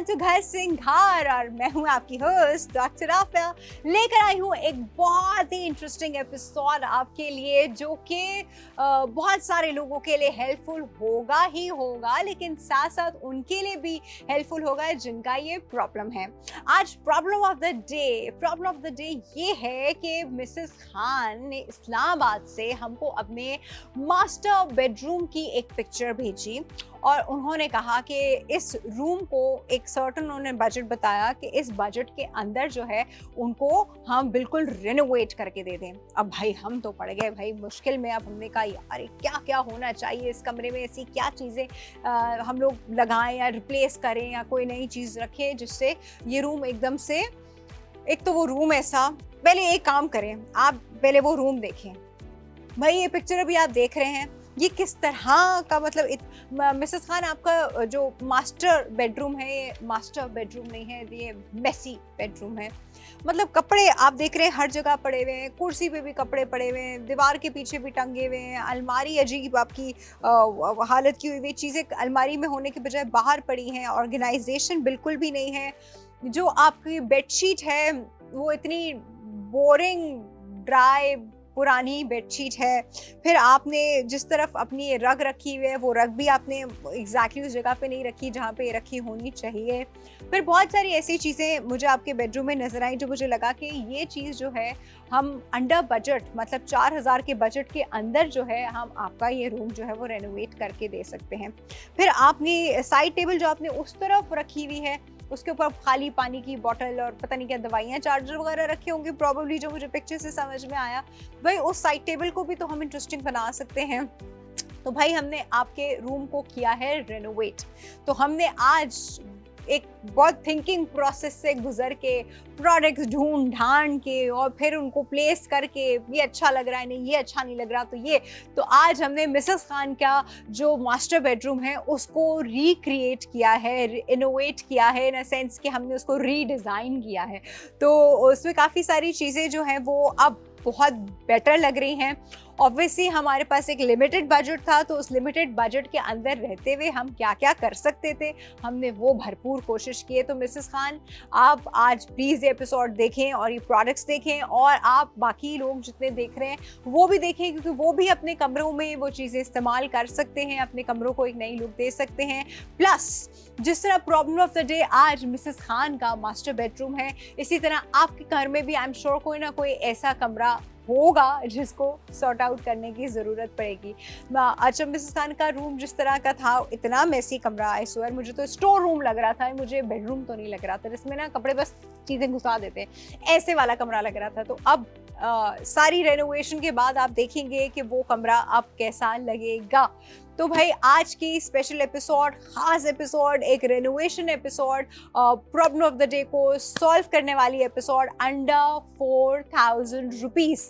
On to घर सिंघार और मैं हूं आपकी होस्ट डॉक्टर आफिया। लेकर आई हूं एक बहुत ही इंटरेस्टिंग एपिसोड आपके लिए जो कि बहुत सारे लोगों के लिए हेल्पफुल होगा ही होगा, लेकिन साथ साथ उनके लिए भी हेल्पफुल होगा जिनका ये प्रॉब्लम है। आज प्रॉब्लम ऑफ द डे ये है कि मिसेस खान ने इस्लामाबाद से हमको अपने मास्टर बेडरूम की एक पिक्चर भेजी और उन्होंने कहा कि इस रूम को एक सर्टन उन्होंने बजट बताया कि इस बजट के अंदर जो है उनको हम बिल्कुल रिनोवेट करके दे दें। अब भाई हम तो पड़ गए भाई मुश्किल में। अब हमने कहा यार क्या क्या होना चाहिए इस कमरे में, ऐसी क्या चीज़ें हम लोग लगाएं या रिप्लेस करें या कोई नई चीज़ रखें जिससे ये रूम एकदम से, एक तो वो रूम ऐसा, पहले एक काम करें, आप पहले वो रूम देखें। भाई ये पिक्चर अभी आप देख रहे हैं, ये किस तरह का, मतलब मिसेस खान आपका जो मास्टर बेडरूम है, ये मास्टर बेडरूम नहीं है, ये मेसी बेडरूम है। मतलब कपड़े आप देख रहे हैं हर जगह पड़े हुए हैं, कुर्सी पे भी कपड़े पड़े हुए हैं, दीवार के पीछे भी टंगे हुए हैं, अलमारी अजीब आपकी हालत की हुई हुई, चीज़ें अलमारी में होने के बजाय बाहर पड़ी हैं, ऑर्गेनाइजेशन बिल्कुल भी नहीं है। जो आपकी बेडशीट है वो इतनी बोरिंग, ड्राई, पुरानी बेडशीट है। फिर आपने जिस तरफ अपनी ये रग रखी हुई है वो रग भी आपने एग्जैक्टली उस जगह पे नहीं रखी जहाँ पे रखी होनी चाहिए। फिर बहुत सारी ऐसी चीज़ें मुझे आपके बेडरूम में नजर आई जो मुझे लगा कि ये चीज़ जो है हम अंडर बजट, मतलब 4000 के बजट के अंदर जो है हम आपका ये रूम जो है वो रेनोवेट करके दे सकते हैं। फिर आपने साइड टेबल जो आपने उस तरफ रखी हुई है उसके ऊपर खाली पानी की बोतल और पता नहीं क्या दवाइयाँ, चार्जर वगैरह रखे होंगे प्रॉब्ली, जो मुझे पिक्चर से समझ में आया। भाई उस साइड टेबल को भी तो हम इंटरेस्टिंग बना सकते हैं। तो भाई हमने आपके रूम को किया है रेनोवेट। तो हमने आज एक बहुत थिंकिंग प्रोसेस से गुजर के प्रोडक्ट्स ढूंढ ढांड के और फिर उनको प्लेस करके, ये अच्छा लग रहा है, नहीं ये अच्छा नहीं लग रहा तो ये, तो आज हमने मिसेस खान का जो मास्टर बेडरूम है उसको रिक्रिएट किया है, इनोवेट किया है, इन अ सेंस कि हमने उसको रीडिज़ाइन किया है। तो उसमें काफ़ी सारी चीज़ें जो हैं वो अब बहुत बेटर लग रही हैं। ऑब्वियसली हमारे पास एक लिमिटेड बजट था, तो उस लिमिटेड बजट के अंदर रहते हुए हम क्या क्या कर सकते थे हमने वो भरपूर कोशिश की है। तो मिसेस खान आप आज प्लीज़ ये एपिसोड देखें और ये प्रोडक्ट्स देखें, और आप बाकी लोग जितने देख रहे हैं वो भी देखें, क्योंकि वो भी अपने कमरों में वो चीज़ें इस्तेमाल कर सकते हैं, अपने कमरों को एक नई लुक दे सकते हैं। प्लस जिस तरह प्रॉब्लम ऑफ द डे आज मिसेस खान का मास्टर बेडरूम है, इसी तरह आपके घर में भी आई एम श्योर कोई ना कोई ऐसा कमरा होगा जिसको सॉर्ट आउट करने की ज़रूरत पड़ेगी। अच्छा, मिसेस खान का रूम जिस तरह का था, इतना मेसी कमरा, आई स्वेयर मुझे तो स्टोर रूम लग रहा था, मुझे बेडरूम तो नहीं लग रहा था जिसमें ना कपड़े बस चीज़ें घुसा देते हैं, ऐसे वाला कमरा लग रहा था। तो अब सारी रेनोवेशन के बाद आप देखेंगे कि वो कमरा अब कैसा लगेगा। तो भाई आज की स्पेशल एपिसोड, खास एपिसोड, एक renovation episode, problem of the day को सॉल्व करने वाली एपिसोड, अंडर 4000 रुपीज़।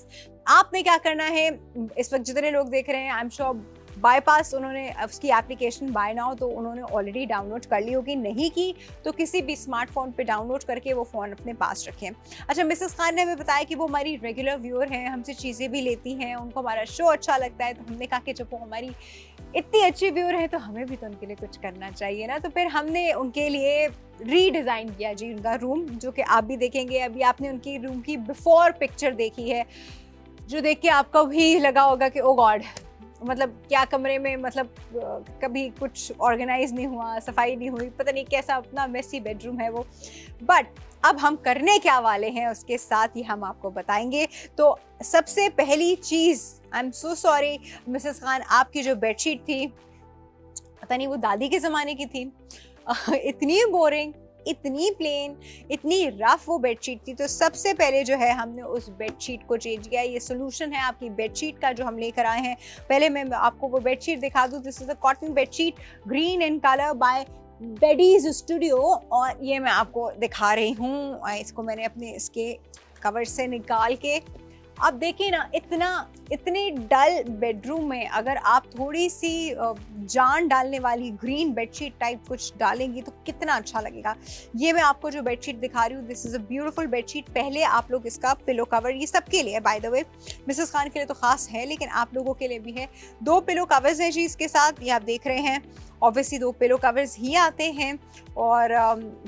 आपने क्या करना है, इस वक्त जितने लोग देख रहे हैं आई एम श्योर बाईपास उन्होंने उसकी एप्लीकेशन बाय नाउ तो उन्होंने ऑलरेडी डाउनलोड कर ली होगी, नहीं की तो किसी भी स्मार्टफोन पे डाउनलोड करके वो फ़ोन अपने पास रखें। अच्छा, मिसेस खान ने हमें बताया कि वो हमारी रेगुलर व्यूअर हैं, हमसे चीज़ें भी लेती हैं, उनको हमारा शो अच्छा लगता है। तो हमने कहा कि जब वो हमारी इतनी अच्छी व्यूअर है तो हमें भी तो उनके लिए कुछ करना चाहिए ना। तो फिर हमने उनके लिए रीडिज़ाइन किया जी उनका रूम, जो कि आप भी देखेंगे। अभी आपने उनकी रूम की बिफोर पिक्चर देखी है, जो देख के आपको भी लगा होगा कि ओ गॉड, मतलब क्या कमरे में, मतलब कभी कुछ ऑर्गेनाइज नहीं हुआ, सफाई नहीं हुई, पता नहीं कैसा अपना मेसी बेडरूम है वो। बट अब हम करने क्या वाले हैं उसके साथ ही हम आपको बताएंगे। तो सबसे पहली चीज़, I am so sorry Mrs Khan, आपकी जो बेडशीट थी पता नहीं वो दादी के ज़माने की थी, इतनी बोरिंग, इतनी प्लेन, इतनी रफ वो बेडशीट थी। तो सबसे पहले जो है हमने उस बेडशीट को चेंज किया। ये सोल्यूशन है आपकी बेडशीट का जो हम लेकर आए हैं। पहले मैं आपको वो बेडशीट दिखा दूँ। This is a cotton bedsheet, green in colour, by Beddy's studio, और ये मैं आपको दिखा रही हूँ। इसको मैंने अपने इसके कवर से निकाल के आप देखिए ना, इतने डल बेडरूम में अगर आप थोड़ी सी जान डालने वाली ग्रीन बेडशीट टाइप कुछ डालेंगी तो कितना अच्छा लगेगा। ये मैं आपको जो बेडशीट दिखा रही हूँ, this is a beautiful bedsheet. पहले आप लोग इसका पिलो कवर, ये सबके लिए by the way, Mrs Khan के लिए तो खास है लेकिन आप लोगों के लिए भी है। 2 पिलो कवर्स हैं जी इसके साथ, ये आप देख रहे हैं। ऑब्वियसली 2 पिलो कवर्स ही आते हैं और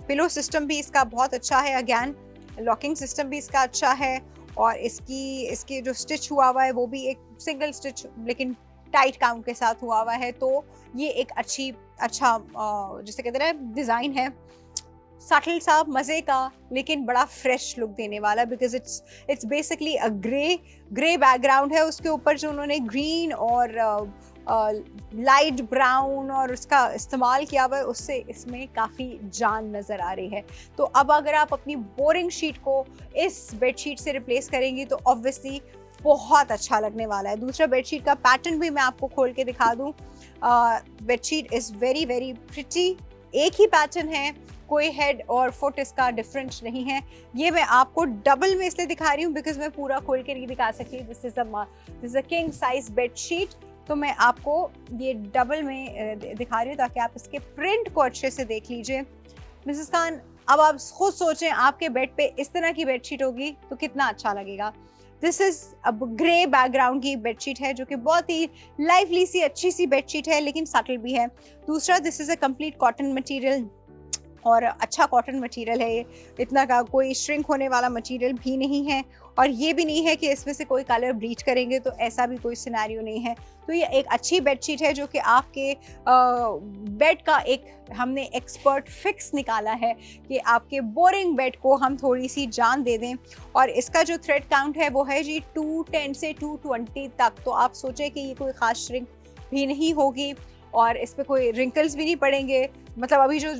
पिलो सिस्टम भी इसका बहुत अच्छा है। अगेन लॉकिंग सिस्टम भी इसका अच्छा है और इसकी जो स्टिच हुआ है वो भी एक सिंगल स्टिच लेकिन टाइट काउंट के साथ हुआ है। तो ये एक अच्छा जिसे कहते हैं डिज़ाइन है, सटल सा, मज़े का, लेकिन बड़ा फ्रेश लुक देने वाला, because it's basically a grey background है, उसके ऊपर जो उन्होंने ग्रीन और लाइट ब्राउन और उसका इस्तेमाल किया हुआ है, उससे इसमें काफ़ी जान नज़र आ रही है। तो अब अगर आप अपनी बोरिंग शीट को इस बेडशीट से रिप्लेस करेंगी तो ऑब्वियसली बहुत अच्छा लगने वाला है। दूसरा बेडशीट का पैटर्न भी मैं आपको खोल के दिखा दूँ। Bedsheet is very very pretty, एक ही पैटर्न है, कोई हेड और फुट इसका डिफरेंट नहीं है। ये मैं आपको डबल में इसलिए दिखा रही हूँ बिकॉज मैं पूरा खोल के नहीं दिखा सकती। This is a king size bedsheet, तो मैं आपको ये डबल में दिखा रही हूँ ताकि आप इसके प्रिंट को अच्छे से देख लीजिए। मिसेस खान, अब आप खुद सोचें आपके बेड पे इस तरह की बेडशीट होगी तो कितना अच्छा लगेगा। दिस इज अब ग्रे बैकग्राउंड की बेडशीट है जो कि बहुत ही लाइवली सी अच्छी सी बेडशीट है लेकिन सटल भी है। दूसरा, this is a complete cotton material और अच्छा कॉटन मटेरियल है ये, इतना का कोई श्रिंक होने वाला मटेरियल भी नहीं है और ये भी नहीं है कि इसमें से कोई कलर ब्लीच करेंगे, तो ऐसा भी कोई सिनेरियो नहीं है। तो ये एक अच्छी बेडशीट है जो कि आपके बेड का एक हमने एक्सपर्ट फिक्स निकाला है कि आपके बोरिंग बेड को हम थोड़ी सी जान दे दें। और इसका जो थ्रेड काउंट है वो है जी 210 से 220 तक, तो आप सोचें कि ये कोई ख़ास श्रिंक भी नहीं होगी और इस पर कोई रिंकल्स भी नहीं पड़ेंगे। मतलब अभी जो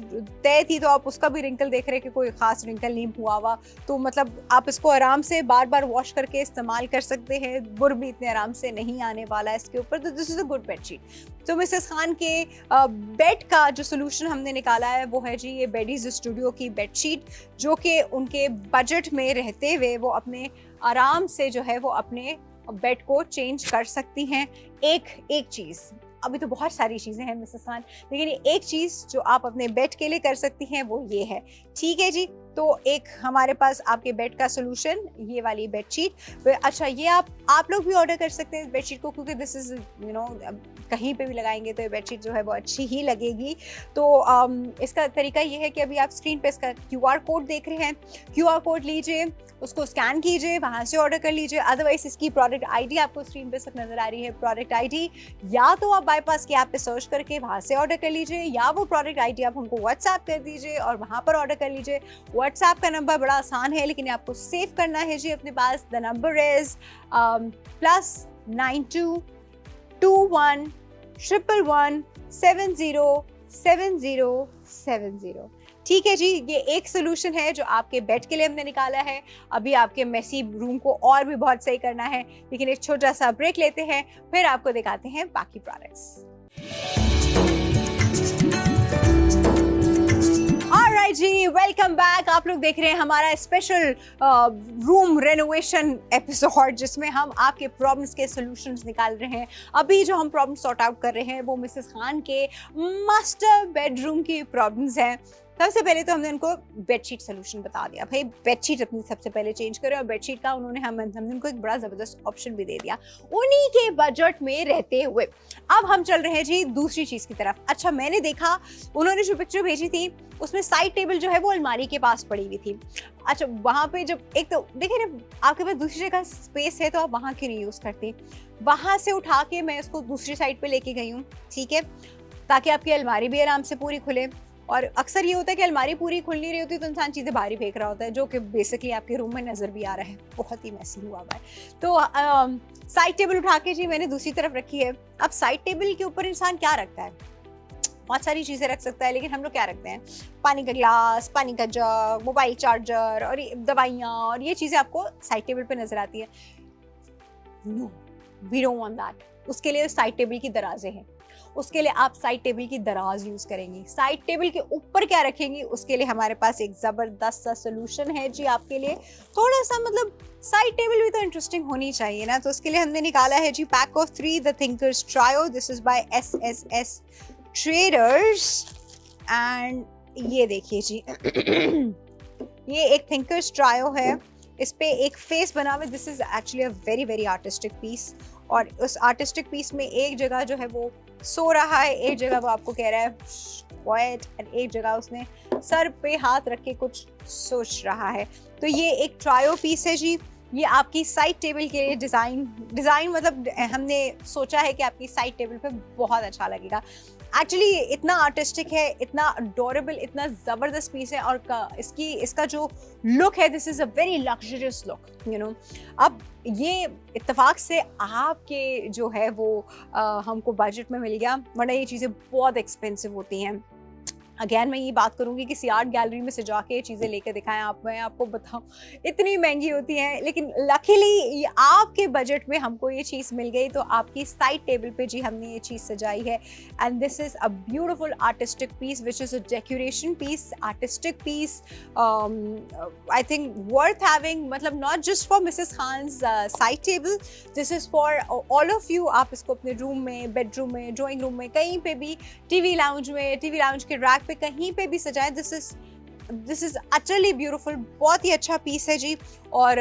तय थी तो आप उसका भी रिंकल देख रहे हैं कि कोई ख़ास रिंकल नहीं हुआ हुआ, तो मतलब आप इसको आराम से बार बार वॉश करके इस्तेमाल कर सकते हैं। बुर भी इतने आराम से नहीं आने वाला है इसके ऊपर। तो this is a good bedsheet. तो मिसेस खान के बेड का जो सोल्यूशन हमने निकाला है वो है जी ये बेडीज स्टूडियो की बेडशीट, जो कि उनके बजट में रहते हुए वो अपने आराम से जो है वो अपने बेड को चेंज कर सकती हैं। एक चीज़, अभी तो बहुत सारी चीज़ें हैं मिसेस खान, लेकिन ये एक चीज़ जो आप अपने बेड के लिए कर सकती हैं वो ये है। ठीक है जी, तो एक हमारे पास आपके बेड का सोल्यूशन, ये वाली बेडशीट। अच्छा, ये आप लोग भी ऑर्डर कर सकते हैं बेडशीट को, क्योंकि दिस इज़ कहीं पे भी लगाएंगे तो ये बेडशीट जो है वो अच्छी ही लगेगी। तो इसका तरीका ये है कि अभी आप स्क्रीन पे इसका QR कोड देख रहे हैं, QR कोड लीजिए, उसको स्कैन कीजिए, वहाँ से ऑर्डर कर लीजिए। अदरवाइज इसकी प्रोडक्ट ID आपको स्क्रीन पे सब नज़र आ रही है, प्रोडक्ट ID, या तो आप बाईपास की ऐप पे सर्च करके वहाँ से ऑर्डर कर लीजिए, या वो प्रोडक्ट ID आप हमको व्हाट्सएप कर दीजिए और वहाँ पर ऑर्डर कर लीजिए। व्हाट्सएप का नंबर बड़ा आसान है लेकिन आपको सेव करना है जी अपने पास। The number is +92 21 111 707070। ठीक है जी, ये एक सोल्यूशन है जो आपके बेड के लिए हमने निकाला है। अभी आपके मेसी रूम को और भी बहुत सही करना है, लेकिन एक छोटा सा ब्रेक लेते हैं, फिर आपको दिखाते हैं बाकी प्रोडक्ट्स। ऑलराइट जी, वेलकम बैक। आप लोग देख रहे हैं हमारा स्पेशल रूम रेनोवेशन एपिसोड, जिसमें हम आपके प्रॉब्लम्स के सॉल्यूशंस निकाल रहे हैं। अभी जो हम प्रॉब्लम सॉर्ट आउट कर रहे हैं वो मिसेस खान के मास्टर बेडरूम की प्रॉब्लम्स हैं। सबसे पहले तो हमने उनको बेडशीट सोल्यूशन बता दिया, भाई बेडशीट अपनी सबसे पहले चेंज करें, और बेडशीट का हमने उनको एक बड़ा ज़बरदस्त ऑप्शन भी दे दिया उन्हीं के बजट में रहते हुए। अब हम चल रहे हैं जी दूसरी चीज़ की तरफ। अच्छा, मैंने देखा उन्होंने जो पिक्चर भेजी थी उसमें साइड टेबल जो है वो अलमारी के पास पड़ी हुई थी। अच्छा, वहाँ पे जब एक तो देखिए ना, आपके पास दूसरी जगह स्पेस है तो आप वहाँ क्यों नहीं यूज़ करती। वहाँ से उठा के मैं उसको दूसरी साइड पे लेके गई हूँ, ठीक है, ताकि आपकी अलमारी भी आराम से पूरी खुले। और अक्सर ये होता है कि अलमारी पूरी खुल नहीं रही होती तो इंसान चीज़ें बाहर ही फेंक रहा होता है, जो कि बेसिकली आपके रूम में नज़र भी आ रहा है, बहुत ही मैसी हुआ हुआ है। तो साइड टेबल उठा के जी मैंने दूसरी तरफ रखी है। अब साइड टेबल के ऊपर इंसान क्या रखता है, बहुत सारी चीज़ें रख सकता है, लेकिन हम लोग क्या रखते हैं, पानी का गिलास, पानी का जग, मोबाइल चार्जर और दवाइयाँ, और ये चीज़ें आपको साइड टेबल पे नज़र आती है। No, we don't want that. उसके लिए साइड टेबल की दराजें हैं, उसके लिए आप साइड टेबल की दराज यूज करेंगी। साइड टेबल के ऊपर क्या रखेंगी, उसके लिए हमारे पास एक जबरदस्त सा सोल्यूशन है जी आपके लिए। थोड़ा सा मतलब साइड टेबल भी तो इंटरेस्टिंग होनी चाहिए ना, तो उसके लिए हमने निकाला है जी pack of 3 the thinkers trio. This is by SSS traders and ये देखिए जी ये एक थिंकर्स ट्रायो है, इस पे एक फेस बना हुआ है। This is actually a very very artistic piece, और उस आर्टिस्टिक पीस में एक जगह जो है वो सो रहा है, एक जगह वो आपको कह रहा है क्वाइट, और एक जगह उसने सर पे हाथ रख के कुछ सोच रहा है। तो ये एक ट्रायो पीस है जी, ये आपकी साइड टेबल के लिए डिज़ाइन मतलब हमने सोचा है कि आपकी साइड टेबल पे बहुत अच्छा लगेगा। एक्चुअली इतना आर्टिस्टिक है, इतना अडोरेबल, इतना ज़बरदस्त पीस है, और इसका जो लुक है, this is a very luxurious look, you know. अब ये इत्तेफाक से आपके जो है वो हमको बजट में मिल गया, वरना ये चीज़ें बहुत एक्सपेंसिव होती हैं। अगेन मैं ये बात करूंगी कि आर्ट गैलरी में से जाके चीज़ें लेकर दिखाएं आप, मैं आपको बताऊं इतनी महंगी होती हैं, लेकिन लकीली आपके बजट में हमको ये चीज़ मिल गई, तो आपकी साइड टेबल पे जी हमने ये चीज़ सजाई है। And this is a beautiful artistic piece which is a decoration piece, artistic piece, I think worth having, मतलब not just for Mrs Khan's side table, this is for all of you. आप इसको अपने रूम में, bedroom में, drawing room में, कहीं पे भी, टीवी लाउंज में, टीवी लाउंज के रैक पे कहीं पे भी सजाए। दिस इज अटरली ब्यूटीफुल, बहुत ही अच्छा पीस है जी, और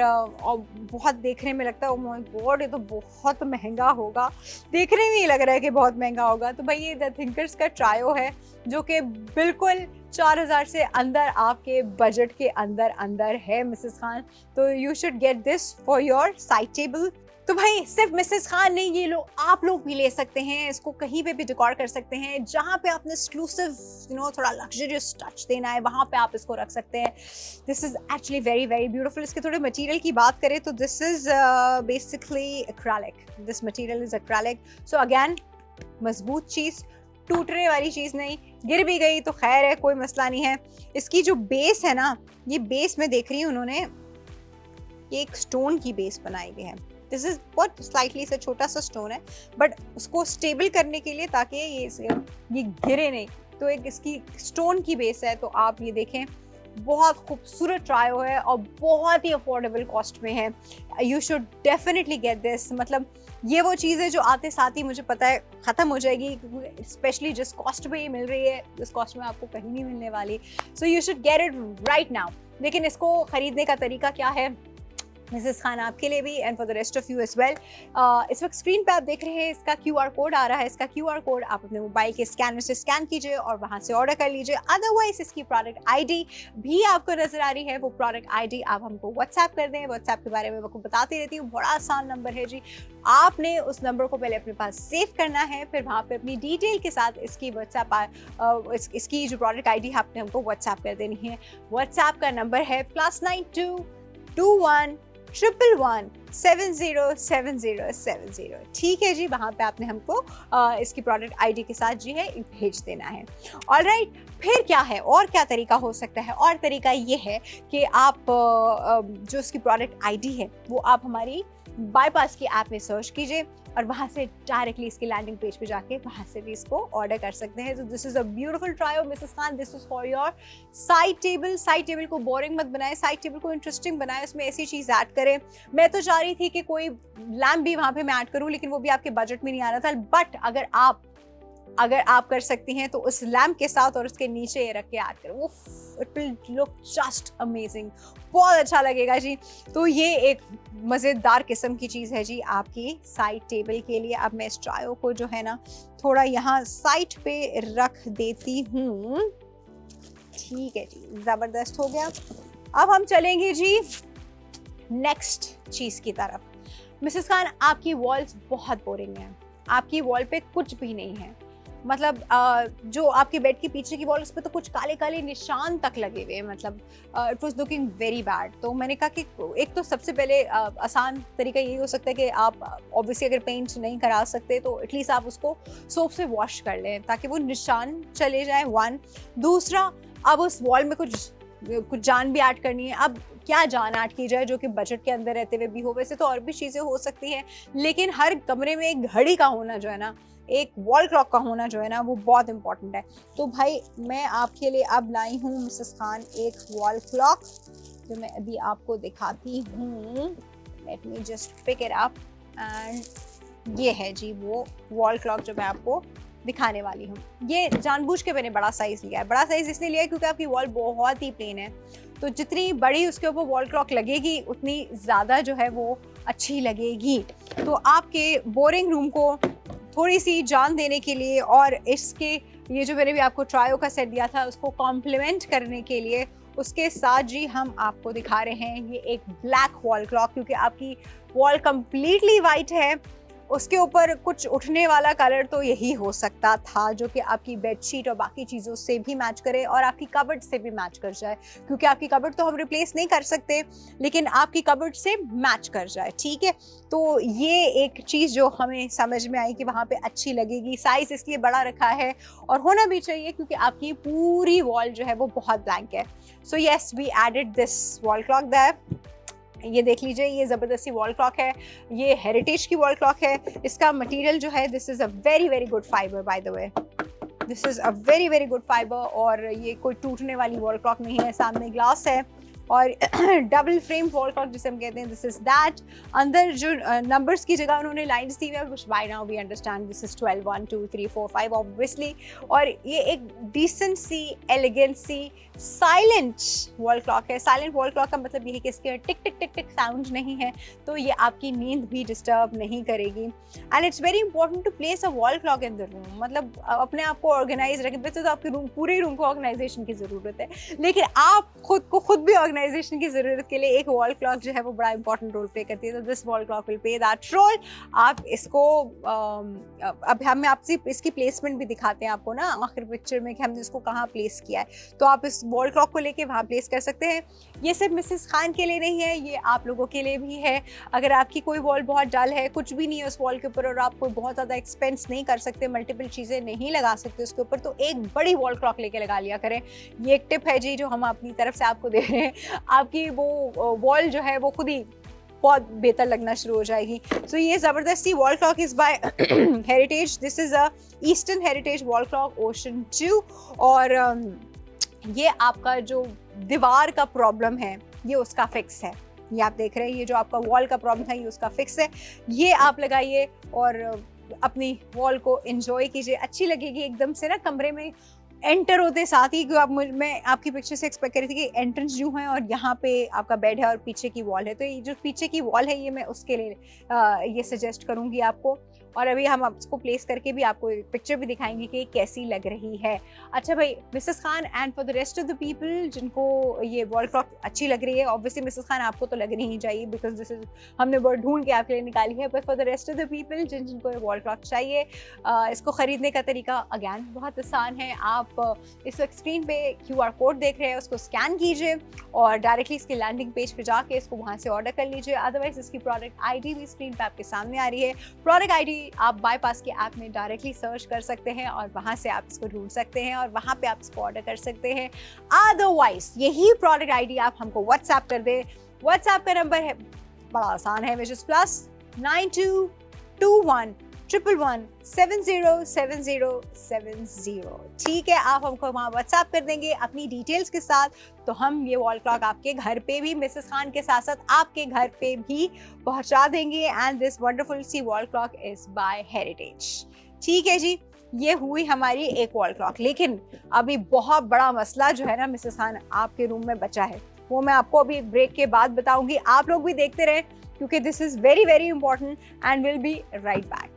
बहुत देखने में लगता है, ओह माय गॉड ये तो बहुत महंगा होगा, देखने में ही लग रहा है कि बहुत महंगा होगा। तो भाई ये द थिंकर्स का ट्रायो है, जो कि बिल्कुल 4000 से अंदर आपके बजट के अंदर है मिसेस खान, तो you should get this for your side table. तो भाई सिर्फ मिसेस खान नहीं, ये लोग आप लोग भी ले सकते हैं, इसको कहीं पे भी डेकोर कर सकते हैं, जहाँ पे आपने एक्सक्लूसिव थोड़ा लग्जरियस टच देना है, वहाँ पे आप इसको रख सकते हैं। This is actually very very beautiful. इसके थोड़े मटेरियल की बात करें तो this is basically acrylic, this material is acrylic. So again मजबूत चीज़, टूटने वाली चीज़ नहीं, गिर भी गई तो खैर है, कोई मसला नहीं है। इसकी जो बेस है ना, ये बेस में देख रही हूँ उन्होंने ये एक स्टोन की बेस बनाई गई है। दिस इज बहुत स्लाइटली सा छोटा सा स्टोन है, बट उसको स्टेबल करने के लिए, ताकि ये गिरे नहीं, तो एक इसकी स्टोन की बेस है। तो आप ये देखें, बहुत खूबसूरत ट्रायो है और बहुत ही अफोर्डेबल कॉस्ट में है। You should definitely get this. मतलब ये वो चीज़ है जो आते साथ ही मुझे पता है ख़त्म हो जाएगी, स्पेशली जिस कॉस्ट में ये मिल रही है, जिस कॉस्ट में आपको कहीं नहीं मिलने वाली। So you should get it right now. लेकिन इसको ख़रीदने का तरीका क्या है मिसेस खान, आपके लिए भी and for the rest of you as well. इस वक्त स्क्रीन पे आप देख रहे हैं, इसका QR कोड आ रहा है। इसका QR कोड आप अपने मोबाइल के स्कैनर से स्कैन कीजिए और वहां से ऑर्डर कर लीजिए। अदरवाइज इसकी प्रोडक्ट ID भी आपको नजर आ रही है, वो प्रोडक्ट ID आप हमको व्हाट्सएप कर दें। व्हाट्सएप के बारे में आपको बताती रहती हूँ, बड़ा आसान नंबर है जी। आपने उस नंबर को पहले अपने पास सेव करना है, फिर वहाँ पे अपनी डिटेल के साथ इसकी इसकी जो प्रोडक्ट ID है आपने हमको व्हाट्सएप कर देनी है। व्हाट्सएप का नंबर है +9221 111 707070। ठीक है जी, वहाँ पे आपने हमको इसकी प्रोडक्ट ID के साथ जी है भेज देना है। ऑलराइट, फिर क्या है और क्या तरीका हो सकता है? और तरीका ये है कि आप जो इसकी प्रोडक्ट ID है वो आप हमारी बाईपास की ऐप में सर्च कीजिए और वहाँ से डायरेक्टली इसकी लैंडिंग पेज पे जाके वहाँ से भी इसको ऑर्डर कर सकते हैं। तो this is a beautiful trio Mrs Khan, this is for your side table. Side table को बोरिंग मत बनाएं, साइड टेबल को इंटरेस्टिंग बनाएं, उसमें ऐसी चीज़ ऐड करें। मैं तो चाह रही थी कि कोई लैम्प भी वहाँ पे मैं ऐड करूँ, लेकिन वो भी आपके बजट में नहीं आ रहा था। बट अगर आप कर सकती हैं तो उस लैम्प के साथ और उसके नीचे ये रख के ऐड करो, it will look just amazing, बहुत अच्छा लगेगा जी। तो ये एक मज़ेदार किस्म की चीज़ है जी आपकी साइड टेबल के लिए। अब मैं इस ट्रायो को जो है ना थोड़ा यहाँ साइड पे रख देती हूँ। ठीक है जी, ज़बरदस्त हो गया। अब हम चलेंगे जी नेक्स्ट चीज़ की तरफ। मिसेस खान, आपकी वॉल्स बहुत बोरिंग हैं, आपकी वॉल पे कुछ भी नहीं है। मतलब जो आपके बेड के पीछे की वॉल, उस पर तो कुछ काले काले निशान तक लगे हुए, मतलब it was looking very bad. तो मैंने कहा कि एक तो सबसे पहले आसान तरीका यही हो सकता है कि आप ऑब्वियसली अगर पेंट नहीं करा सकते तो एटलीस्ट आप उसको सोप से वॉश कर लें ताकि वो निशान चले जाए, वन। दूसरा, अब उस वॉल में कुछ जान भी ऐड करनी है। अब क्या जान ऐड की जाए जो कि बजट के अंदर रहते हुए भी हो। वैसे तो और भी चीज़ें हो सकती हैं, लेकिन हर कमरे में एक घड़ी का होना जो है ना, एक वॉल क्लॉक का होना जो है ना, वो बहुत इंपॉर्टेंट है। तो भाई मैं आपके लिए अब लाई हूँ मिसेस खान एक वॉल क्लॉक, जो मैं अभी आपको दिखाती हूँ। Let me just pick it up and ये है जी वो वॉल क्लॉक जो मैं आपको दिखाने वाली हूँ। ये जानबूझ के मैंने बड़ा साइज लिया है। बड़ा साइज इसलिए लिया है क्योंकि आपकी वॉल बहुत ही प्लेन है, तो जितनी बड़ी उसके ऊपर वॉल क्लॉक लगेगी उतनी ज़्यादा जो है वो अच्छी लगेगी। तो आपके बोरिंग रूम को थोड़ी सी जान देने के लिए और इसके ये जो मैंने भी आपको ट्रायो का सेट दिया था उसको कॉम्प्लीमेंट करने के लिए, उसके साथ जी हम आपको दिखा रहे हैं ये एक ब्लैक वॉल क्लॉक। क्योंकि आपकी वॉल कंप्लीटली वाइट है, उसके ऊपर कुछ उठने वाला कलर तो यही हो सकता था जो कि आपकी बेडशीट और बाकी चीज़ों से भी मैच करे और आपकी कबर्ड से भी मैच कर जाए। क्योंकि आपकी कबर्ड तो हम रिप्लेस नहीं कर सकते, लेकिन आपकी कबर्ड से मैच कर जाए, ठीक है। तो ये एक चीज़ जो हमें समझ में आई कि वहाँ पे अच्छी लगेगी। साइज़ इसलिए बड़ा रखा है और होना भी चाहिए क्योंकि आपकी पूरी वॉल जो है वो बहुत ब्लैंक है। So yes, we added this wall clock that. ये देख लीजिए, ये ज़बरदस्ती वॉल क्लॉक है, ये हेरिटेज की वॉल क्लॉक है। इसका मटेरियल जो है this is a very very good fibre, by the way this is a very very good fibre. और ये कोई टूटने वाली वॉल क्लॉक नहीं है। सामने ग्लास है और डबल फ्रेम वॉल क्लॉक जिसे हम कहते हैं, दिस इज दैट। अंदर जो नंबर्स की जगह उन्होंने लाइन्स दी हुई है, which by now we understand this is 12 1 2 3 4 5 obviously. और ये एक डिसेंट सी, एलिगेंट सी, साइलेंट वॉल क्लॉक है। साइलेंट वॉल क्लॉक का मतलब ये है कि इसके टिक टिक टिक टिक साउंड नहीं है, तो ये आपकी नींद भी डिस्टर्ब नहीं करेगी। And it's very important to place a wall clock in the room. मतलब अपने आप को ऑर्गेनाइज रखें। वैसे तो आपके रूम, पूरे रूम को ऑर्गेनाइजेशन की ज़रूरत है, लेकिन आप खुद को खुद भी ऑर्गेनाइजेशन की ज़रूरत के लिए एक वॉल क्लॉक जो है वो बड़ा इंपॉर्टेंट रोल प्ले करती है। तो this wall clock will play that role. आप इसको अब हम आपसे इसकी प्लेसमेंट भी दिखाते हैं आपको ना आखिर पिक्चर में कि हमने इसको कहाँ प्लेस किया है। तो आप इस वॉल क्लॉक को लेके वहाँ प्लेस कर सकते हैं। ये सिर्फ मिसेस खान के लिए नहीं है, ये आप लोगों के लिए भी है। अगर आपकी कोई वॉल बहुत डल है, कुछ भी नहीं है उस वॉल के ऊपर और आप कोई बहुत ज़्यादा एक्सपेंस नहीं कर सकते, मल्टीपल चीज़ें नहीं लगा सकते उसके ऊपर, तो एक बड़ी वॉल क्लॉक लेके लगा लिया करें। ये एक टिप है जी जो हम अपनी तरफ से आपको दे रहे हैं। आपकी वो वॉल जो है वो खुद ही बहुत बेहतर लगना शुरू हो जाएगी। सो ये ज़बरदस्ती wall clock is by heritage. This is a eastern heritage wall clock ocean 2। और ये आपका जो दीवार का प्रॉब्लम है ये उसका फिक्स है। ये आप देख रहे हैं, ये जो आपका वॉल का प्रॉब्लम है ये उसका फिक्स है। ये आप लगाइए और अपनी वॉल को एंजॉय कीजिए। अच्छी लगेगी एकदम से ना कमरे में एंटर होते साथ ही। मैं आपकी पिक्चर से एक्सपेक्ट कर रही थी कि एंट्रेंस जो है और यहाँ पे आपका बेड है और पीछे की वॉल है, तो ये जो पीछे की वॉल है ये मैं उसके लिए ये सजेस्ट करूँगी आपको। और अभी हम आपको प्लेस करके भी आपको पिक्चर भी दिखाएंगे कि कैसी लग रही है। अच्छा भाई, Mrs Khan and for the rest of the people जिनको ये वॉल क्लॉक अच्छी लग रही है, ऑब्वियसली मिसेस खान आपको तो लगनी ही चाहिए बिकॉज दिस इज हमने बहुत ढूंढ के आपके लिए निकाली है। But for the rest of the people जिनको ये वॉल क्लॉक चाहिए, इसको ख़रीदने का तरीका अगैन बहुत आसान है। आप इस वक्त स्क्रीन पे QR कोड देख रहे हैं, उसको स्कैन कीजिए और डायरेक्टली इसके लैंडिंग पेज पे जाके इसको वहाँ से ऑर्डर कर लीजिए। अदरवाइज इसकी प्रोडक्ट ID भी स्क्रीन पे आपके सामने आ रही है। प्रोडक्ट ID आप बाईपास के ऐप में डायरेक्टली सर्च कर सकते हैं और वहाँ से आप इसको ढूंढ सकते हैं और वहाँ पे आप इसको ऑर्डर कर सकते हैं। अदरवाइज यही प्रोडक्ट ID आप हमको व्हाट्सएप कर दें। व्हाट्सएप का नंबर है बड़ा आसान है, विच इज +9221 111 707070। ठीक है, आप हमको वहाँ व्हाट्सएप कर देंगे अपनी डिटेल्स के साथ, तो हम ये वॉल क्लॉक आपके घर पे भी मिसेस खान के साथ साथ आपके घर पे भी पहुँचा देंगे। And this wonderful sea wall clock is by heritage. ठीक है जी, ये हुई हमारी एक वॉल क्लॉक। लेकिन अभी बहुत बड़ा मसला जो है ना मिसेस खान आपके रूम में बचा है, वो मैं आपको अभी ब्रेक के बाद बताऊंगी। आप लोग भी देखते रहें क्योंकि this is very very important and will be right back.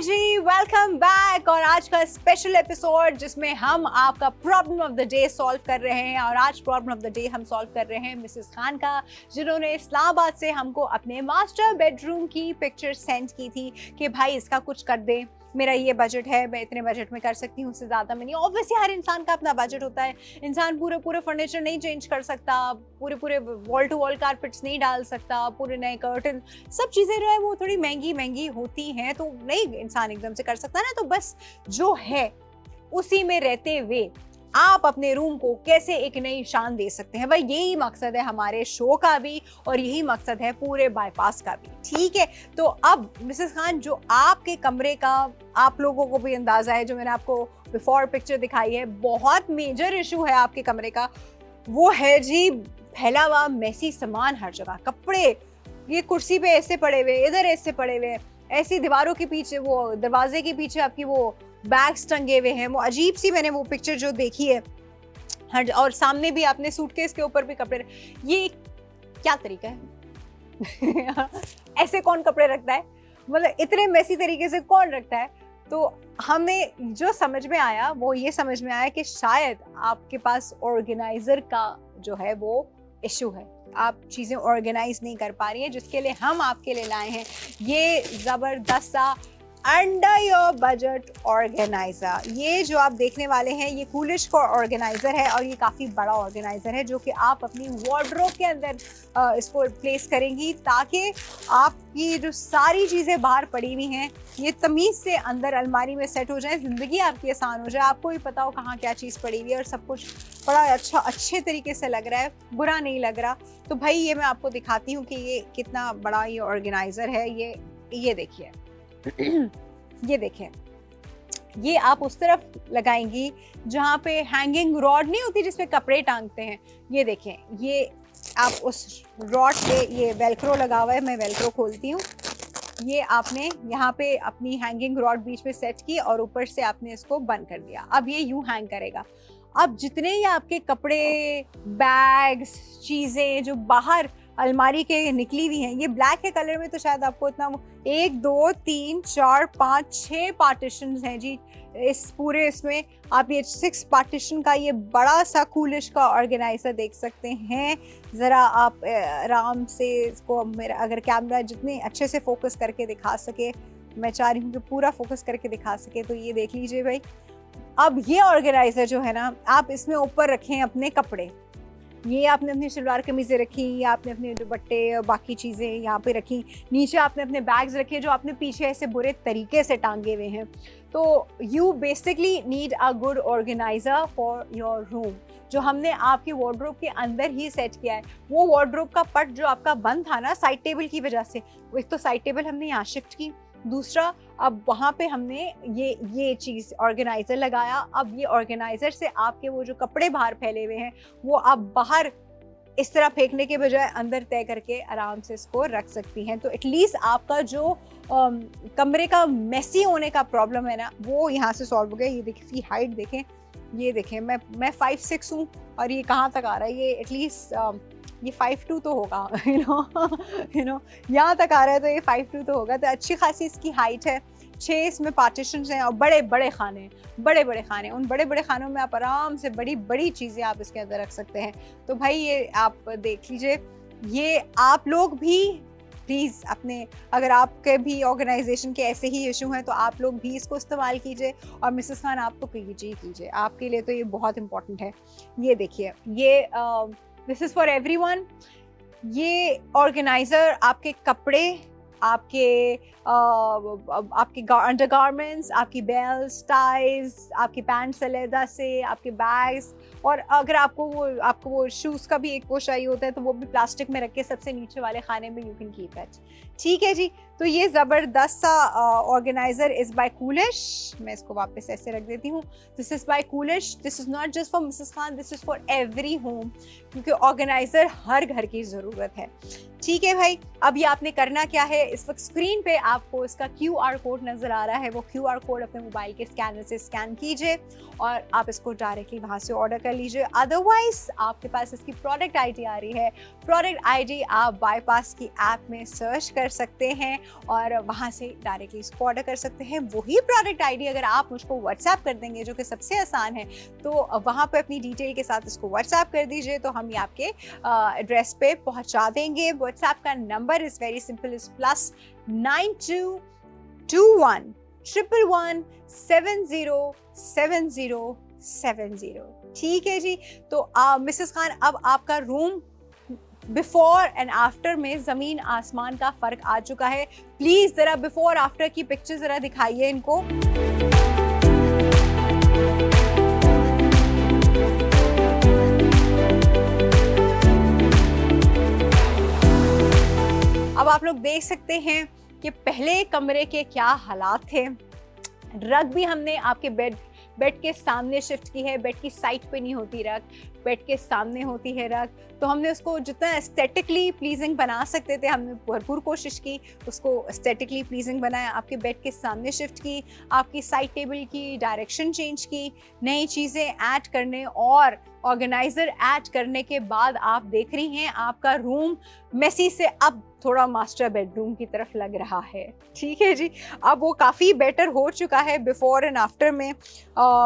जी, वेलकम बैक। और आज का स्पेशल एपिसोड जिसमें हम आपका problem of the day solve कर रहे हैं। और आज प्रॉब्लम ऑफ द डे हम सॉल्व कर रहे हैं मिसेस खान का, जिन्होंने इस्लामाबाद से हमको अपने मास्टर बेडरूम की पिक्चर सेंड की थी कि भाई इसका कुछ कर दे, मेरा ये बजट है, मैं इतने बजट में कर सकती हूँ, उससे ज़्यादा में नहीं। ऑब्वियसली हर इंसान का अपना बजट होता है, इंसान पूरे फर्नीचर नहीं चेंज कर सकता, पूरे वॉल टू वॉल कारपेट्स नहीं डाल सकता, पूरे नए कर्टन, सब चीज़ें जो है वो थोड़ी महंगी होती हैं, तो नहीं इंसान एकदम से कर सकता ना। तो बस जो है उसी में रहते हुए आप अपने रूम को कैसे एक नई शान दे सकते हैं। भाई यही मकसद है हमारे शो का भी और यही मकसद है पूरे बाईपास का भी। ठीक है, तो अब मिसेस खान, जो आपके कमरे का आप लोगों को भी अंदाजा है, जो मैंने आपको बिफोर पिक्चर दिखाई है, बहुत मेजर इशू है आपके कमरे का, वो है जी फैला हुआ मैसी सामान हर जगह। कपड़े ये कुर्सी पे ऐसे पड़े हुए, इधर ऐसे पड़े हुए, ऐसी दीवारों के पीछे, वो दरवाजे के पीछे आपकी वो बैग्स टंगे हुए हैं। वो अजीब सी मैंने वो पिक्चर जो देखी है हर, और सामने भी आपने सूटकेस के ऊपर भी कपड़े। ये क्या तरीका है? ऐसे कौन कपड़े रखता है? मतलब इतने मैसी तरीके से कौन रखता है? तो हमें जो समझ में आया वो ये समझ में आया कि शायद आपके पास ऑर्गेनाइजर का जो है वो इशू है, आप चीज़ें ऑर्गेनाइज नहीं कर पा रही हैं, जिसके लिए हम आपके लिए लाए हैं ये ज़बरदस्त सा अंडर योर बजट ऑर्गेनाइजर। ये जो आप देखने वाले हैं ये कूलिश का ऑर्गेनाइजर है और ये काफ़ी बड़ा ऑर्गेनाइजर है जो कि आप अपनी वार्डरोब के अंदर इसको प्लेस करेंगी, ताकि आपकी जो सारी चीज़ें बाहर पड़ी हुई हैं ये तमीज़ से अंदर अलमारी में सेट हो जाए, ज़िंदगी आपकी आसान हो जाए, आपको भी पता हो कहाँ क्या चीज़ पड़ी हुई है और सब कुछ बड़ा अच्छा अच्छे तरीके से लग रहा है, बुरा नहीं लग रहा। तो भाई ये मैं आपको दिखाती हूँ कि ये कितना बड़ा ये ऑर्गेनाइजर है। ये देखिए, ये देखें, ये आप उस तरफ लगाएंगी जहाँ पे हैंगिंग रॉड नहीं होती जिसपे कपड़े टांगते हैं। ये देखें, ये आप उस रॉड पे, ये वेलक्रो लगा हुआ है, मैं वेलक्रो खोलती हूँ। ये आपने यहाँ पे अपनी हैंगिंग रॉड बीच में सेट की और ऊपर से आपने इसको बंद कर दिया। अब ये यूं हैंग करेगा। अब जितने ही आपके कपड़े, बैग्स, चीज़ें जो बाहर अलमारी के निकली हुई हैं, ये ब्लैक के कलर में, तो शायद आपको इतना 1 2 3 4 5 6 पार्टीशंस हैं जी इस पूरे, इसमें आप ये 6 पार्टीशन का ये बड़ा सा कूलिश का ऑर्गेनाइजर देख सकते हैं। ज़रा आप आराम से इसको, मेरा अगर कैमरा जितने अच्छे से फोकस करके दिखा सके, मैं चाह रही हूँ कि पूरा फोकस करके दिखा सके, तो ये देख लीजिए भाई। अब ये ऑर्गेनाइजर जो है ना, आप इसमें ऊपर रखें अपने कपड़े, ये आपने अपनी शलवार कमीज़ें रखी, या आपने अपने दुपट्टे और बाकी चीज़ें यहाँ पे रखी, नीचे आपने अपने बैग्स रखे जो आपने पीछे ऐसे बुरे तरीके से टांगे हुए हैं। तो you basically need a good organiser for your room, जो हमने आपकी वार्डरोब के अंदर ही सेट किया है। वो वार्डरोब का पट जो आपका बंद था ना साइड टेबल की वजह से, एक तो साइड टेबल हमने यहाँ शिफ्ट की, दूसरा अब वहाँ पे हमने ये चीज़ ऑर्गेनाइज़र लगाया। अब ये ऑर्गेनाइज़र से आपके वो जो कपड़े बाहर फैले हुए हैं वो आप बाहर इस तरह फेंकने के बजाय अंदर तय करके आराम से इसको रख सकती हैं। तो एटलीस्ट आपका जो कमरे का मेसी होने का प्रॉब्लम है ना, वो यहाँ से सॉल्व हो गया। ये देखिए, इसकी हाइट देखें, ये देखें, मैं 5'6" हूँ और ये कहाँ तक आ रहा है, ये एटलीस्ट ये 5'2" तो होगा, यू नो यहाँ तक आ रहा है, तो ये 5'2" तो होगा। तो अच्छी खासी इसकी हाइट है। 6 इसमें पार्टीशंस हैं और बड़े बड़े खाने, बड़े बड़े खाने, उन बड़े बड़े खानों में आप आराम से बड़ी बड़ी चीज़ें आप इसके अंदर रख सकते हैं। तो भाई ये आप देख लीजिए, ये आप लोग भी प्लीज़ अपने, अगर आपके भी ऑर्गेनाइजेशन के ऐसे ही इशू हैं तो आप लोग भी इसको इस्तेमाल कीजिए, और मिसेस खान आप तो कीजिए, आपके लिए तो ये बहुत इंपॉर्टेंट है। ये देखिए, ये दिस इज़ फॉर एवरीवन। ये ऑर्गेनाइज़र आपके कपड़े, आपके अंडरगारमेंट्स, आपकी बेल्ट, टाइज, आपकी पैंट्स अलहदा से, आपके बैग्स, और अगर आपको वो शूज़ का भी एक वो चाहिए होता है तो वो भी प्लास्टिक में रख के सबसे नीचे वाले खाने में यू कैन कीप इट। ठीक है जी, तो ये ज़बरदस्त सा ऑर्गेनाइज़र इज़ बाय कूलिश। मैं इसको वापस ऐसे रख देती हूँ। This is by Coolish. This is not just for Mrs Khan, this is for every home, क्योंकि ऑर्गेनाइज़र हर घर की ज़रूरत है। ठीक है भाई, अब ये आपने करना क्या है, इस वक्त स्क्रीन पे आपको इसका QR कोड नज़र आ रहा है, वो QR कोड अपने मोबाइल के स्कैनर से स्कैन कीजिए और आप इसको डायरेक्टली वहाँ से ऑर्डर कर लीजिए। अदरवाइज आपके पास इसकी प्रोडक्ट ID आ रही है। प्रोडक्ट ID आप बाईपास की ऐप में सर्च कर सकते हैं और वहाँ से डायरेक्टली इसको ऑर्डर कर सकते हैं। वही प्रोडक्ट ID अगर आप मुझको व्हाट्सएप कर देंगे, जो कि सबसे आसान है, तो वहाँ पर अपनी डिटेल के साथ इसको व्हाट्सएप कर दीजिए, तो हम ये आपके एड्रेस पे पहुँचा देंगे। व्हाट्सएप का number is very simple, is +9221 111 707070। ठीक है जी, तो मिसेस खान, अब आपका रूम बिफोर एंड आफ्टर में ज़मीन आसमान का फ़र्क आ चुका है। प्लीज़ ज़रा बिफोर आफ्टर की पिक्चर ज़रा दिखाइए इनको। आप लोग देख सकते हैं कि पहले कमरे के क्या हालात थे। रग भी हमने आपके बेड के सामने शिफ्ट की है, बेड की साइड पे नहीं होती रग, बेड के सामने होती है रग। तो हमने उसको जितना एस्थेटिकली प्लीजिंग बना सकते थे हमने भरपूर कोशिश की, उसको एस्थेटिकली प्लीजिंग बनाया। आपके बेड के सामने शिफ्ट की, आपकी साइड टेबल की डायरेक्शन चेंज की, नई चीज़ें ऐड करने और ऑर्गेनाइजर ऐड करने के बाद आप देख रही हैं आपका रूम मेसी से अब थोड़ा मास्टर बेडरूम की तरफ लग रहा है। ठीक है जी, अब वो काफ़ी बेटर हो चुका है बिफोर एंड आफ्टर में।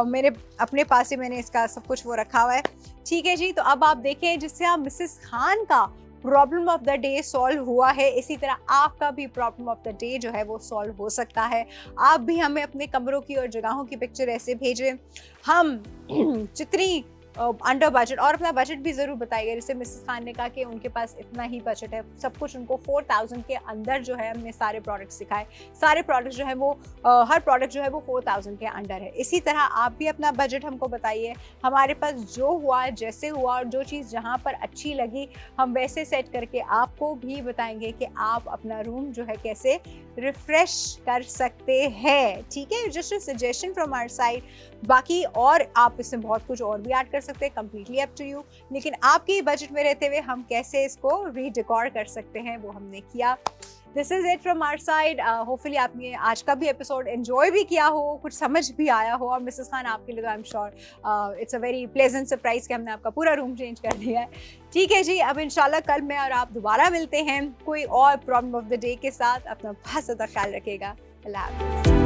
मेरे अपने पास ही मैंने इसका सब कुछ वो रखा हुआ है। ठीक है जी, तो अब आप देखें जिससे आप मिसेस खान का problem of the day solve हुआ है, इसी तरह आपका भी प्रॉब्लम ऑफ द डे जो है वो सॉल्व हो सकता है। आप भी हमें अपने कमरों की और जगहों की पिक्चर ऐसे भेजें, हम जितनी अंडर बजट, और अपना बजट भी ज़रूर बताइएगा। जैसे मिसेस खान ने कहा कि उनके पास इतना ही बजट है, सब कुछ उनको 4000 के अंदर जो है हमने सारे प्रोडक्ट्स सिखाए। सारे प्रोडक्ट्स जो है वो हर प्रोडक्ट जो है वो 4000 के अंडर है। इसी तरह आप भी अपना बजट हमको बताइए। हमारे पास जो हुआ, जैसे हुआ और जो चीज़ जहाँ पर अच्छी लगी हम वैसे सेट करके आपको भी बताएंगे कि आप अपना रूम जो है कैसे रिफ्रेश कर सकते हैं। ठीक है, just a suggestion from our side. बाकी और आप इसमें बहुत कुछ और भी ऐड कर सकते हैं, कम्प्लीटली अप टू यू। लेकिन आपके बजट में रहते हुए हम कैसे इसको रीडेकोर कर सकते हैं वो हमने किया। This is it from our side. Hopefully आपने आज का भी एपिसोड एंजॉय भी किया हो, कुछ समझ भी आया हो। और मिसेस खान आपके लिए तो I am sure it's a very pleasant surprise कि हमने आपका पूरा रूम चेंज कर दिया है। ठीक है जी, अब इंशाल्लाह कल मैं और आप दोबारा मिलते हैं कोई और प्रॉब्लम ऑफ द डे के साथ। अपना बहुत ज़्यादा ख्याल रखिएगा। अल्लाह हाफ़िज़।